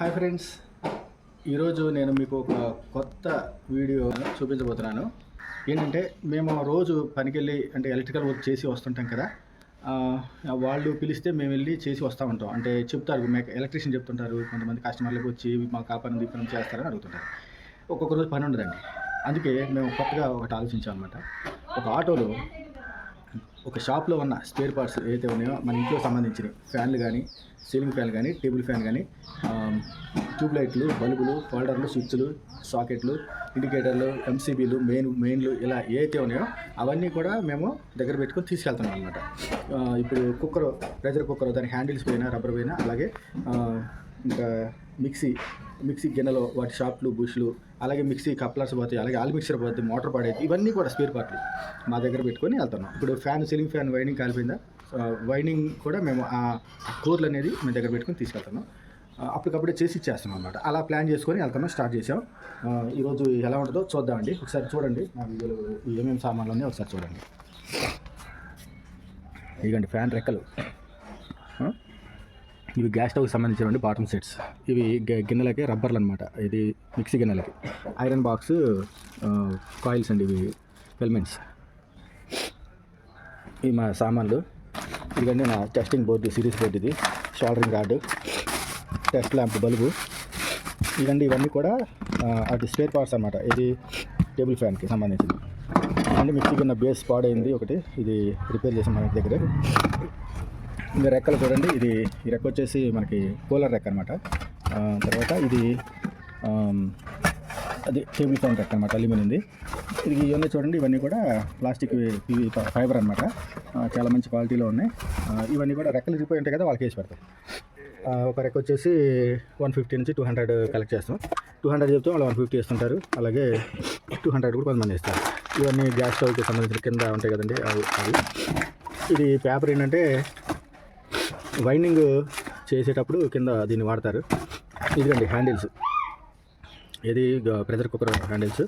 Hi friends, ఈరోజు నేను మీకు ఒక కొత్త వీడియో చూపించబోతున్నాను. ఏంటంటే మేము రోజు పనికి వెళ్ళి అంటే ఎలక్ట్రికల్ వర్క్ చేసి వస్తుంటాం కదా. వాళ్ళు పిలిస్తే మేము వెళ్ళి చేసి వస్తూ ఉంటాం. అంటే చెప్తారు, ఎలక్ట్రీషియన్ చెప్తుంటారు, కొంతమంది కస్టమర్లకు వచ్చి మాకు ఆ పని ఈ పని చేస్తారని అడుగుతుంటారు. ఒక్కొక్క రోజు పని ఉండదండి. అందుకే మేము కొత్తగా ఒకటి ఆలోచించాం అనమాట. ఒక ఆటోలో ఒక షాప్లో ఉన్న స్పేర్ పార్ట్స్ ఏదైతే ఉన్నాయో మన ఇంట్లో సంబంధించినవి, ఫ్యాన్లు కానీ, సీలింగ్ ఫ్యాన్ కానీ, టేబుల్ ఫ్యాన్ కానీ, ట్యూబ్ లైట్లు, బల్బులు, హోల్డర్లు, స్విచ్లు, సాకెట్లు, ఇండికేటర్లు, ఎంసీబీలు, మెయిన్లు ఇలా ఏవైతే ఉన్నాయో అవన్నీ కూడా మేము దగ్గర పెట్టుకొని తీసుకెళ్తున్నాం అనమాట. ఇప్పుడు ప్రెషర్ కుక్కర్, దాని హ్యాండిల్స్ పైన రబ్బర్ పైన, అలాగే ఇంకా మిక్సీ గిన్నెలో వాటి షాప్లు, బుష్లు, అలాగే మిక్సీ కప్లర్స్ పోతాయి, అలాగే ఆల్ మిక్సర్ పోతాయి, మోటార్ పాడైతే ఇవన్నీ కూడా స్పేర్ పార్ట్లు మా దగ్గర పెట్టుకొని వెళ్తున్నాం. ఇప్పుడు సీలింగ్ ఫ్యాన్ వైండింగ్ కాలిపోయిందా, వైండింగ్ కూడా మేము ఆ కోర్లు అనేది మేము దగ్గర పెట్టుకొని తీసుకెళ్తున్నాం. అప్పటికప్పుడే చేసి ఇచ్చేస్తున్నాం అనమాట. అలా ప్లాన్ చేసుకొని వెళ్తున్నాం, స్టార్ట్ చేసాం. ఈరోజు ఎలా ఉంటుందో చూద్దామండి. ఒకసారి చూడండి, మా వీడియోలో ఏమేమి సామాన్లు ఉన్నాయో ఒకసారి చూడండి. ఇదిగండి ఫ్యాన్ రెక్కలు, ఇవి గ్యాస్ స్టవ్కి సంబంధించినటువంటి బాటమ్ సెట్స్. ఇవి గిన్నెలకి రబ్బర్లు అనమాట. ఇది మిక్సీ గిన్నెలకి. ఐరన్ బాక్స్ కాయిల్స్ అండి, ఇవి ఫిల్మెంట్స్. ఇవి మా సామాన్లు. ఇదిగండి నా టెస్టింగ్ బోర్డు, సిరీస్ బోర్డు, ఇది soldering rod, test lamp, bulb. ఇదండి ఇవన్నీ కూడా అటు స్పేర్ పార్ట్స్ అనమాట. ఇది టేబుల్ ఫ్యాన్కి సంబంధించింది. అంటే మిక్సీ గిన్నె బేస్ పాడైంది ఒకటి, ఇది రిపేర్ చేసాం మన దగ్గర. ఇంకా రెక్కలు చూడండి, ఈ రెక్క వచ్చేసి మనకి కూలర్ రెక్క అనమాట. తర్వాత ఇది అది టేబుల్ ఫ్యాన్ రెక్క అనమాట, అల్యూమినియంది. ఇది ఇవన్నీ చూడండి, ఇవన్నీ కూడా ప్లాస్టిక్ ఫైబర్ అనమాట. చాలా మంచి క్వాలిటీలో ఉన్నాయి. ఇవన్నీ కూడా రెక్కలు ఇరిగిపోయి ఉంటాయి కదా, వాళ్ళకి వేసి పెడతాం. ఒక రెక్క వచ్చేసి 150 నుంచి 200 కలెక్ట్ చేస్తాం. 200 చెప్తే వాళ్ళు 150 ఇస్తుంటారు. అలాగే 200 కూడా కొంతమంది ఇస్తారు. ఇవన్నీ గ్యాస్ స్టవ్కి సంబంధించిన కింద ఉంటాయి కదండి, అవి. ఇది పేపర్ ఏంటంటే వైండింగ్ చేసేటప్పుడు కింద దీన్ని వాడతారు. ఇదిగండి హ్యాండిల్స్, ఇది ప్రెషర్ కుక్కర్ హ్యాండిల్స్.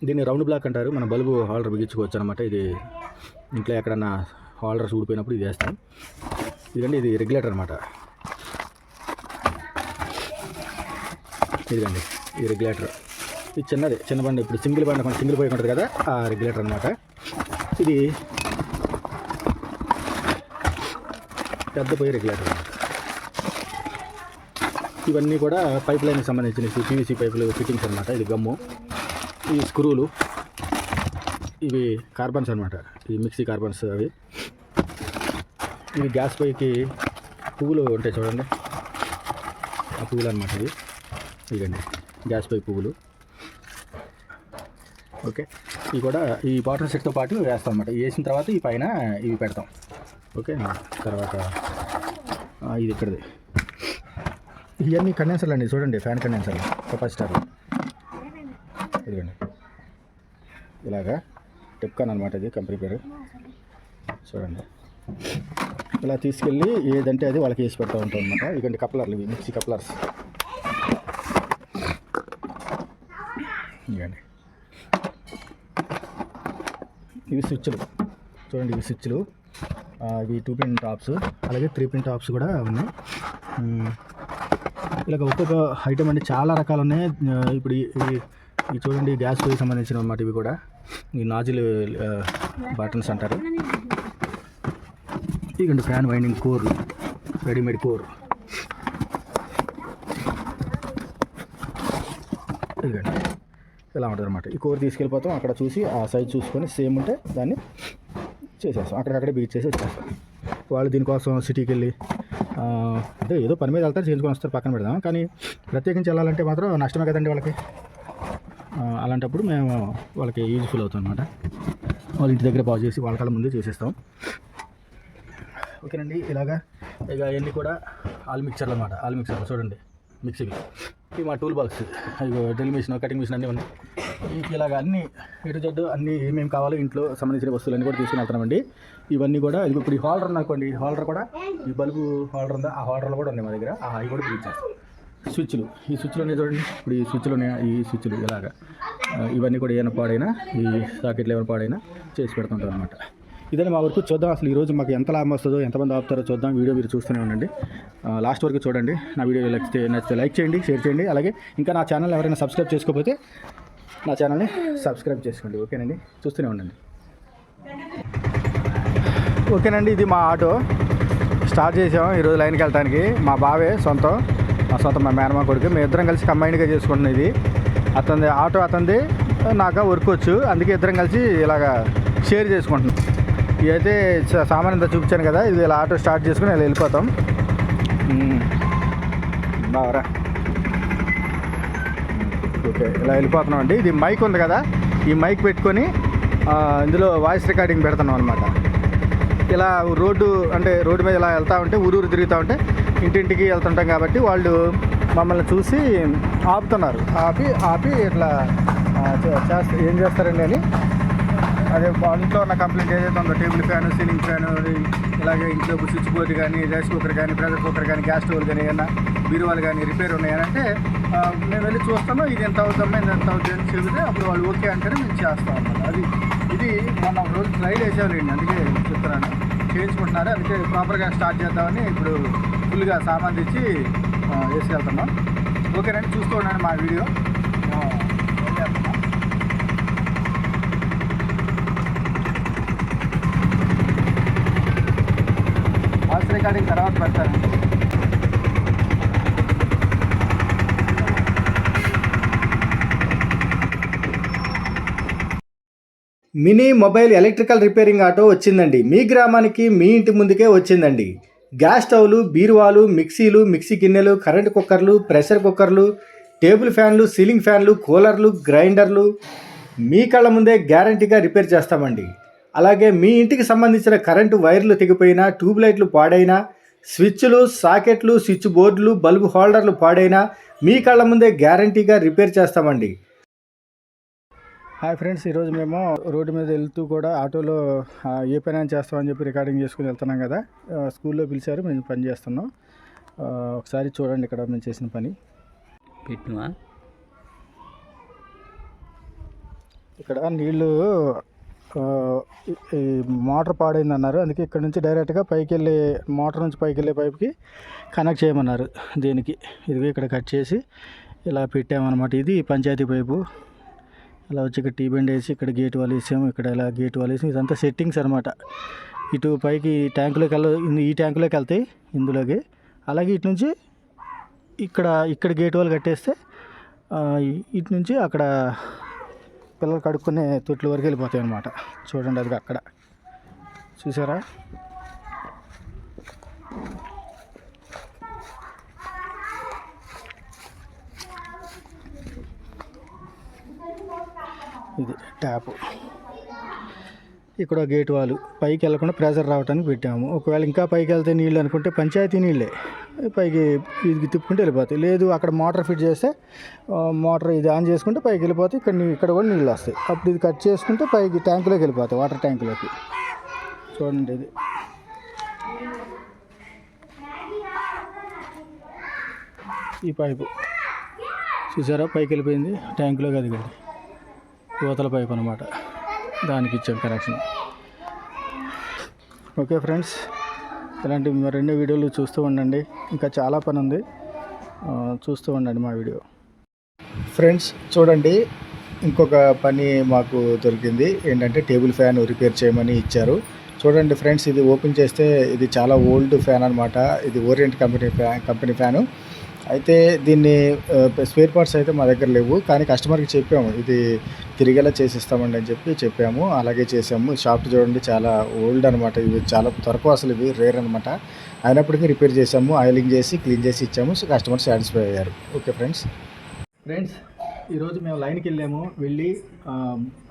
దీన్ని రౌండ్ బ్లాక్ అంటారు. మన బల్బు హోల్డర్ బిగించుకోవచ్చు అనమాట. ఇది ఇంట్లో ఎక్కడన్నా హోల్డర్స్ ఊడిపోయినప్పుడు ఇది వేస్తాం. ఇదిగండి ఇది రెగ్యులేటర్ అనమాట. ఇదిగండి ఈ రెగ్యులేటర్, ఇది చిన్న బండి. ఇప్పుడు సింగిల్ పోయి ఉంటుంది కదా, ఆ రెగ్యులేటర్ అనమాట. ఇది పెద్ద పొయ్యి రెగ్యులేటర్ అనమాట. ఇవన్నీ కూడా పైప్ లైన్కి సంబంధించిన పీవీసీ పైపులు ఫిట్టింగ్స్ అనమాట. ఇది గమ్ము, ఈ స్క్రూలు, ఇవి కార్బన్స్ అనమాట. ఈ మిక్సీ కార్బన్స్ అవి. ఇవి గ్యాస్ పొయ్యికి పువ్వులు ఉంటాయి చూడండి, ఆ పువ్వులు అనమాట. ఇదండి గ్యాస్ పొయ్యి పువ్వులు. ఓకే, ఇవి కూడా ఈ బాటల్ సెట్తో పాటు వేస్తాం అనమాట. వేసిన తర్వాత ఈ పైన ఇవి పెడతాం. ఓకే, తర్వాత ఇది ఇక్కడది. ఇవన్నీ కండెన్సర్లు అండి, చూడండి ఫ్యాన్ కండెన్సర్లు, కెపాసిటర్లు. ఇదిగండి ఇలాగా టెప్కాన్ అనమాట, ఇది కంపెనీ పేరు. చూడండి ఇలా తీసుకెళ్ళి ఏదంటే అది వాళ్ళకి వేసి పెడతా ఉంటాం అనమాట. ఇదిగండి కప్లర్లు, ఇవి మిక్సీ కప్లర్స్. ఇవ్వండి ఇవి స్విచ్లు, చూడండి ఇవి స్విచ్లు. ఇవి 2 పిన్ టాప్స్, అలాగే 3 పిన్ టాప్స్ కూడా ఉన్నాయి. ఇలాగ ఒక్కొక్క ఐటమ్ అంటే చాలా రకాలు ఉన్నాయి. ఇప్పుడు ఇవి చూడండి గ్యాస్ పొయ్యి సంబంధించిన అన్నమాట. ఇవి కూడా ఈ నాజిల్ బటన్స్ అంటారు. ఇదిగండి fan winding core, readymade core. ఇదిగండి ఇలా ఉంటుంది అనమాట. ఈ కోర్ తీసుకెళ్ళిపోతాం, అక్కడ చూసి ఆ సైజ్ చూసుకొని సేమ్ ఉంటే దాన్ని చేసేస్తాం. అక్కడికక్కడే బీచ్ చేసి వచ్చేస్తాం. వాళ్ళు దీనికోసం సిటీకి వెళ్ళి అంటే ఏదో పని మీద వెళ్తారు, చేయించుకొని వస్తారు, పక్కన పెడదాం. కానీ ప్రత్యేకించి వెళ్ళాలంటే మాత్రం నష్టమే కదండి వాళ్ళకి. అలాంటప్పుడు మేము వాళ్ళకి యూజ్ఫుల్ అవుతాం అనమాట. వాళ్ళ ఇంటి దగ్గర బాగు చేసి వాళ్ళ కళ్ళ ముందే చేసేస్తాం. ఓకేనండి, ఇక ఇవన్నీ కూడా ఆల్ మిక్చర్లు అనమాట. ఆల్ మిక్చర్లు చూడండి, మిక్సీకి. ఇవి మా టూల్ బాక్స్, ఇవి డ్రిల్ మిషన్, కటింగ్ మిషన్ అన్నీ ఉన్నాయి. ఇలాగ అన్నీ ఎటు జడ్డు అన్నీ ఏమేమి కావాలో ఇంట్లో సంబంధించిన వస్తువులన్నీ కూడా తీసుకుని వెళ్తున్నామండి. ఇవన్నీ కూడా ఇప్పుడు ఈ హోల్డర్ ఉందనుకోండి, ఈ హోల్డర్ కూడా, ఈ బల్బు హోల్డర్ ఉందా, ఆ హోల్డర్లు కూడా ఉన్నాయి మా దగ్గర. అవి కూడా బిగించేస్తాం. స్విచ్లు, ఈ స్విచ్లు ఉన్నాయి చూడండి. ఇప్పుడు ఈ స్విచ్లు ఉన్నాయి, ఈ స్విచ్లు ఇలాగా ఇవన్నీ కూడా ఏమైనా పాడైనా, ఈ సాకెట్లు ఏమైనా పాడైనా చేసి పెడుతుంటాం అనమాట. ఇదే మా వరకు చూద్దాం. అసలు ఈరోజు మాకు ఎంత లాభం వస్తుందో, ఎంతమంది ఆపుతారో చూద్దాం. వీడియో మీరు చూస్తూనే ఉండండి, లాస్ట్ వరకు చూడండి. నా వీడియో నచ్చితే లైక్ చేయండి, షేర్ చేయండి. అలాగే ఇంకా నా ఛానల్ ఎవరైనా సబ్స్క్రైబ్ చేసుకోకపోతే నా ఛానల్ని సబ్స్క్రైబ్ చేసుకోండి. ఓకేనండి, చూస్తూనే ఉండండి. ఓకేనండి, ఇది మా ఆటో స్టార్ట్ చేసాం ఈరోజు లైన్కి వెళ్ళడానికి. మా బావే సొంతం, మా మేనమా కొడుకు. మేము ఇద్దరం కలిసి కంబైన్డ్గా చేసుకుంటున్నాం. ఇది అతనిది ఆటో, అతనిది నాకు వర్క్ వచ్చు, అందుకే ఇద్దరం కలిసి ఇలాగా షేర్ చేసుకుంటున్నాం. ఇదైతే సామాన్ ఇంత చూపించాను కదా, ఇది ఇలా ఆటో స్టార్ట్ చేసుకుని ఇలా వెళ్ళిపోతాం. బావరా, ఓకే, ఇలా వెళ్ళిపోతున్నాం అండి. ఇది మైక్ ఉంది కదా, ఈ మైక్ పెట్టుకొని ఇందులో వాయిస్ రికార్డింగ్ పెడుతున్నాం అనమాట. ఇలా రోడ్డు మీద ఇలా వెళ్తూ ఉంటే, ఊరూరు తిరుగుతూ ఉంటే ఇంటింటికి వెళ్తుంటాం కాబట్టి వాళ్ళు మమ్మల్ని చూసి ఆపుతున్నారు. ఆపి ఇట్లా ఏం చేస్తారండి అని, అదే ఇంట్లో ఉన్న కంప్లైంట్ ఏదైతే ఉందో, టేబుల్ ఫ్యాను, సీలింగ్ ఫ్యాను, ఇలాగే ఇంట్లో స్విచ్ బోర్డు కానీ, రైస్ కుక్కర్ కానీ, ప్రెషర్ కుక్కర్ కానీ, గ్యాస్ స్టవ్ కానీ, ఏమన్నా బీరువాలు కానీ రిపేర్ ఉన్నాయనంటే మేము వెళ్ళి చూస్తాము. ఇది ఎంత అవుతామో ఇది ఎంత అవుతుంది అని చెబితే అప్పుడు వాళ్ళు ఓకే అంటేనే మేము చేస్తాం అన్నమాట. ఇది మనం రోజు ట్రైల్ వేసేవాళ్ళండి, అందుకే చెప్తున్నాను. చేయించుకుంటున్నారు, అందుకే ప్రాపర్గా స్టార్ట్ చేద్దామని ఇప్పుడు ఫుల్గా సామాన్ తెచ్చి వేసుకెళ్తున్నాం. ఓకేనండి, చూస్తూ ఉండండి మా వీడియో. వాయిస్ రికార్డింగ్ తర్వాత పెడతాను. Mini mobile electrical repairing auto వచ్చిందండి. మీ గ్రామానికి, మీ ఇంటి ముందుకే వచ్చిందండి. గ్యాస్ స్టవ్లు, బీరువాలు, మిక్సీలు, మిక్సీ గిన్నెలు, కరెంట్ కుక్కర్లు, ప్రెషర్ కుక్కర్లు, టేబుల్ ఫ్యాన్లు, సీలింగ్ ఫ్యాన్లు, కూలర్లు, గ్రైండర్లు మీ కళ్ళ ముందే గ్యారంటీగా రిపేర్ చేస్తామండి. అలాగే మీ ఇంటికి సంబంధించిన కరెంటు వైర్లు తెగిపోయినా, ట్యూబ్ లైట్లు పాడైనా, స్విచ్లు, సాకెట్లు, స్విచ్ బోర్డులు, బల్బు హోల్డర్లు పాడైనా మీ కళ్ళ ముందే గ్యారంటీగా రిపేర్ చేస్తామండి. హాయ్ ఫ్రెండ్స్, ఈరోజు మేము రోడ్డు మీద వెళ్తూ కూడా ఆటోలో ఏ పని చేస్తామని చెప్పి రికార్డింగ్ చేసుకుని వెళ్తున్నాం కదా. స్కూల్లో పిలిచారు, మేము పని చేస్తున్నాం. ఒకసారి చూడండి ఇక్కడ మేము చేసిన పని. పెట్టినా ఇక్కడ నీళ్ళు ఈ మోటార్ పాడైంది అన్నారు, అందుకే ఇక్కడ నుంచి డైరెక్ట్గా పైకి వెళ్ళే మోటార్ నుంచి పైకి వెళ్ళే పైపుకి కనెక్ట్ చేయమన్నారు. దీనికి ఇదిగో ఇక్కడ కట్ చేసి ఇలా పెట్టామన్నమాట. ఇది పంచాయతీ పైపు. ఇలా వచ్చి ఇక్కడ టీ బెండ్ వేసి ఇక్కడ గేట్ వాళ్ళు వేసాము, ఇక్కడ ఇలా గేట్ వాళ్ళు వేసి ఇదంతా సెట్టింగ్స్ అనమాట. ఇటు పైకి ట్యాంకులోకి ఈ ట్యాంకులోకి వెళ్తాయి ఇందులోకి. అలాగే ఇటు నుంచి ఇక్కడ గేట్ వాళ్ళు కట్టేస్తే ఇటు నుంచి అక్కడ పిల్లలు కడుక్కునే తొట్ల వరకు వెళ్ళిపోతాయి అన్నమాట. చూడండి, అది అక్కడ చూసారా. ఇది ట్యాపు. ఇక్కడ గేట్ వాళ్ళు పైకి వెళ్ళకుండా ప్రెషర్ రావడానికి పెట్టాము. ఒకవేళ ఇంకా పైకి వెళ్తే నీళ్ళు అనుకుంటే పంచాయతీ నీళ్ళే పైకి ఇది తిప్పుకుంటే వెళ్ళిపోతాయి. లేదు అక్కడ మోటార్ ఫిట్ చేస్తే మోటార్ ఇది ఆన్ చేసుకుంటే పైకి వెళ్ళిపోతాయి. ఇక్కడ కూడా నీళ్ళు వస్తాయి. అప్పుడు ఇది కట్ చేసుకుంటే పైకి ట్యాంకులోకి వెళ్ళిపోతాయి, వాటర్ ట్యాంకులోకి. చూడండి, ఇది ఈ పైపు చూసారా, పైకి వెళ్ళిపోయింది ట్యాంకులోకి. అది కూడా యువతల పైపు అనమాట, దానికి ఇచ్చాం కనెక్షన్. ఓకే ఫ్రెండ్స్, ఇలాంటి మరెన్నో వీడియోలు చూస్తూ ఉండండి. ఇంకా చాలా పని ఉంది, చూస్తూ ఉండండి మా వీడియో. ఫ్రెండ్స్ చూడండి, ఇంకొక పని మాకు దొరికింది. ఏంటంటే టేబుల్ ఫ్యాన్ రిపేర్ చేయమని ఇచ్చారు. చూడండి ఫ్రెండ్స్, ఇది ఓపెన్ చేస్తే ఇది చాలా ఓల్డ్ ఫ్యాన్ అనమాట. ఇది ఓరియంట్ కంపెనీ ఫ్యాను. అయితే దీన్ని స్పేర్ పార్ట్స్ అయితే మా దగ్గర లేవు, కానీ కస్టమర్కి చెప్పాము ఇది తిరిగేలా చేసిస్తామండి అని చెప్పాము. అలాగే చేసాము. షాప్ చూడండి, చాలా ఓల్డ్ అనమాట. ఇవి చాలా తక్కువ, అసలు ఇవి రేర్ అనమాట. అయినప్పటికీ రిపేర్ చేసాము, ఆయిలింగ్ చేసి క్లీన్ చేసి ఇచ్చాము. సో కస్టమర్ సాటిస్ఫై అయ్యారు. ఓకే ఫ్రెండ్స్, ఈరోజు మేము లైన్కి వెళ్ళి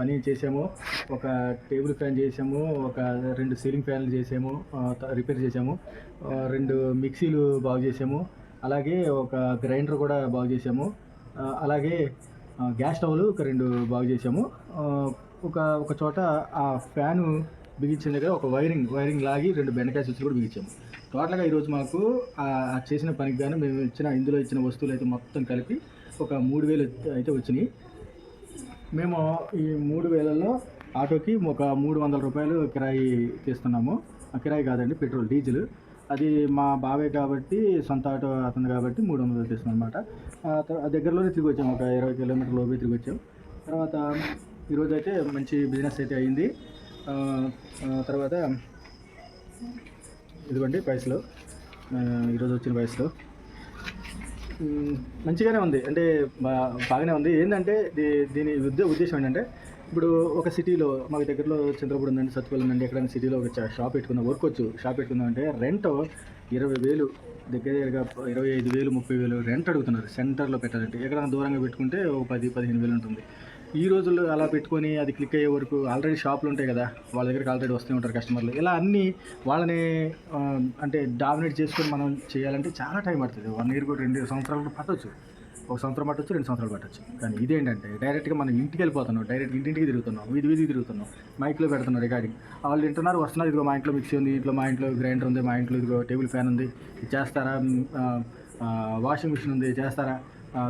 పని చేసాము. ఒక టేబుల్ ఫ్యాన్ చేసాము, ఒక 2 సీలింగ్ ఫ్యాన్లు చేసాము, రిపేర్ చేసాము, 2 మిక్సీలు బాగు చేసాము, అలాగే ఒక గ్రైండర్ కూడా బాగు చేసాము, అలాగే గ్యాస్ స్టవ్లు ఒక 2 బాగు చేసాము. ఒక చోట ఆ ఫ్యాను బిగించిన దగ్గర ఒక వైరింగ్ లాగి 2 బెండకాయ స్విచ్లు కూడా బిగించాము. టోటల్గా ఈరోజు మాకు చేసిన పనికి గాను మేము ఇందులో ఇచ్చిన వస్తువులు అయితే మొత్తం కలిపి ఒక 3000 అయితే వచ్చినాయి. మేము ఈ 3000లో ఆటోకి ఒక 300 రూపాయలు కిరాయి తీస్తున్నాము. కిరాయి కాదండి, పెట్రోల్, డీజిల్. అది మా బాబాయ్ కాబట్టి, సొంత ఆటో అతను కాబట్టి 300 తీస్తున్నాం అనమాట. దగ్గరలోనే తిరిగి వచ్చాము, ఒక 20 కిలోమీటర్ల లోపే తిరిగి వచ్చాం. తర్వాత ఈరోజు అయితే మంచి బిజినెస్ అయితే అయింది. తర్వాత ఇదిగోండి పైసలు, ఈరోజు వచ్చిన పైసలు మంచిగానే ఉంది, అంటే బాగానే ఉంది. ఏంటంటే దీని ఉద్దేశం ఏంటంటే, ఇప్పుడు ఒక సిటీలో మాకు దగ్గరలో చంద్రపూడి ఉందండి, సత్తుపల్లి ఉందండి, ఎక్కడైనా సిటీలో ఒక షాప్ పెట్టుకుందాం, షాప్ పెట్టుకుందాం అంటే రెంట్ 20,000, దగ్గరగా 25,000, 30,000 రెంట్ అడుగుతున్నారు. సెంటర్లో పెట్టాలంటే ఎక్కడైనా దూరంగా పెట్టుకుంటే ఒక 10-15,000 ఉంటుంది. ఈ రోజుల్లో అలా పెట్టుకొని అది క్లిక్ అయ్యే వరకు ఆల్రెడీ షాపులు ఉంటాయి కదా, వాళ్ళ దగ్గరికి ఆల్రెడీ వస్తూ ఉంటారు కస్టమర్లు. ఇలా అన్నీ వాళ్ళని అంటే డామినేట్ చేసుకొని మనం చేయాలంటే చాలా టైం పడుతుంది. 1 ఇయర్ కూడా 2 సంవత్సరాలు పట్టవచ్చు, 1 సంవత్సరం పట్టవచ్చు, 2 సంవత్సరాలు పట్టవచ్చు. కానీ ఇదేంటంటే డైరెక్ట్గా మనం ఇంటికి వెళ్ళిపోతున్నాం, డైరెక్ట్ ఇంటింటికి తిరుగుతున్నాం, వీధి తిరుగుతున్నాం, మైక్లో పెడుతున్నాం రికార్డింగ్. వాళ్ళు వింటున్నారు, వస్తున్నారు. ఇదిగో మా ఇంట్లో మిక్సీ ఉంది, ఇంట్లో మా ఇంట్లో గ్రైండర్ ఉంది, మా ఇంట్లో ఇదిగో టేబుల్ ఫ్యాన్ ఉంది, ఇది చేస్తారా, వాషింగ్ మిషన్ ఉంది చేస్తారా,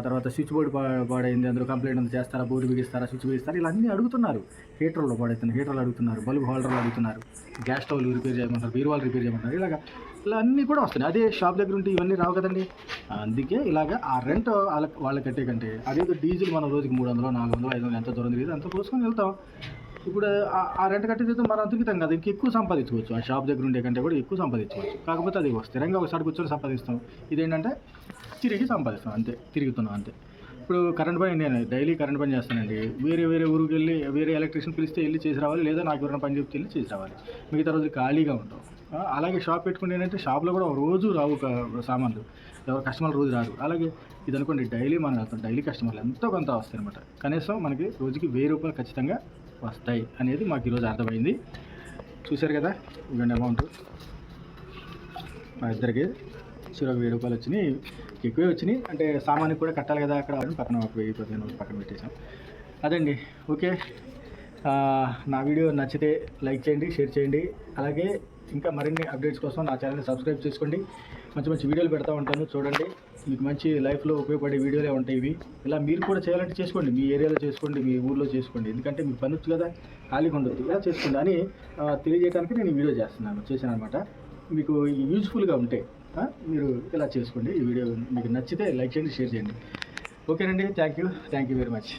తర్వాత స్విచ్ బోర్డు పాడైంది, అందులో కంప్లైంట్ ఉంది చేస్తారా, బోర్డు బిగిస్తారా, స్విచ్ బిగిస్తారా, ఇలా అన్నీ అడుగుతున్నారు. హీటర్లో పాడవుతుంది, హీటర్లు అడుగుతున్నారు, బల్బ్ హోల్డర్లు అడుగుతున్నారు, గ్యాస్ స్టవ్లు రిపేర్ చేయమంటారు, బీరువాలు రిపేర్ చేయమంటారు. ఇలా అన్నీ కూడా వస్తున్నాయి. అదే షాప్ దగ్గర ఉంటే ఇవన్నీ రావు కదండి. అందుకే ఇలాగ ఆ రెంట్ వాళ్ళకి కట్టే కంటే అదేదో డీజిల్ మనం రోజుకి 300, 400, 500 ఎంత దూరం తిరిగి అంత పోసుకొని వెళ్తాం. ఇప్పుడు ఆ రెంట్ కట్టేది మనం తిరుగుతాం కదా, ఎక్కువ సంపాదించుకోవచ్చు. ఆ షాప్ దగ్గర ఉండే కంటే కూడా ఎక్కువ సంపాదించుకోవచ్చు. కాకపోతే అది స్థిరంగా ఒకసారి కూర్చొని సంపాదిస్తాం. ఇదేంటంటే తిరిగి సంపాదిస్తాం, అంతే, తిరుగుతున్నాం అంతే. ఇప్పుడు కరెంట్ పని నేను డైలీ కరెంట్ పని చేస్తానండి. వేరే ఊరికి వెళ్ళి వేరే ఎలక్ట్రీషియన్ పిలిస్తే వెళ్ళి చేసి రావాలి, లేదా నాకు ఎవరైనా పని చెప్తే వెళ్ళి చేసి రావాలి. మిగతా రోజు ఖాళీగా ఉంటాం. అలాగే షాప్ పెట్టుకుంటే ఏంటంటే షాప్లో కూడా రోజు రావు సామాన్లు, ఎవరు కస్టమర్లు రోజు రారు. అలాగే ఇది అనుకోండి, డైలీ మనం వెళ్తాం, డైలీ కస్టమర్లు ఎంతో కొంత వస్తాయి అనమాట. కనీసం మనకి రోజుకి 1000 రూపాయలు ఖచ్చితంగా వస్తాయి అనేది మాకు ఈరోజు అర్థమైంది. చూశారు కదా, ఇవ్వండి అమౌంట్ మా ఇద్దరికి. ఒక 1000 రూపాయలు వచ్చినాయి, ఎక్కువే వచ్చినాయి. అంటే సామాన్కి కూడా కట్టాలి కదా, అక్కడ పక్కన ఒక 1000-1500 పక్కన పెట్టేసాం. అదండి. ఓకే, నా వీడియో నచ్చితే లైక్ చేయండి, షేర్ చేయండి. అలాగే ఇంకా మరిన్ని అప్డేట్స్ కోసం నా ఛానల్ని సబ్స్క్రైబ్ చేసుకోండి. మంచి వీడియోలు పెడతా ఉంటాను, చూడండి. మీకు మంచి లైఫ్లో ఉపయోగపడే వీడియోలే ఉంటాయి ఇవి. ఇలా మీరు కూడా చేయాలంటే చేసుకోండి, మీ ఏరియాలో చేసుకోండి, మీ ఊర్లో చేసుకోండి. ఎందుకంటే మీకు పని వచ్చు కదా, ఖాళీగా ఉండొద్దు, ఇలా చేసుకోండి అని తెలియజేయడానికి నేను ఈ వీడియో చేశాను అనమాట. మీకు యూజ్ఫుల్గా ఉంటే మీరు ఇలా చేసుకోండి. ఈ వీడియో మీకు నచ్చితే లైక్ చేయండి, షేర్ చేయండి. ఓకేనండి, థ్యాంక్ యూ వెరీ మచ్.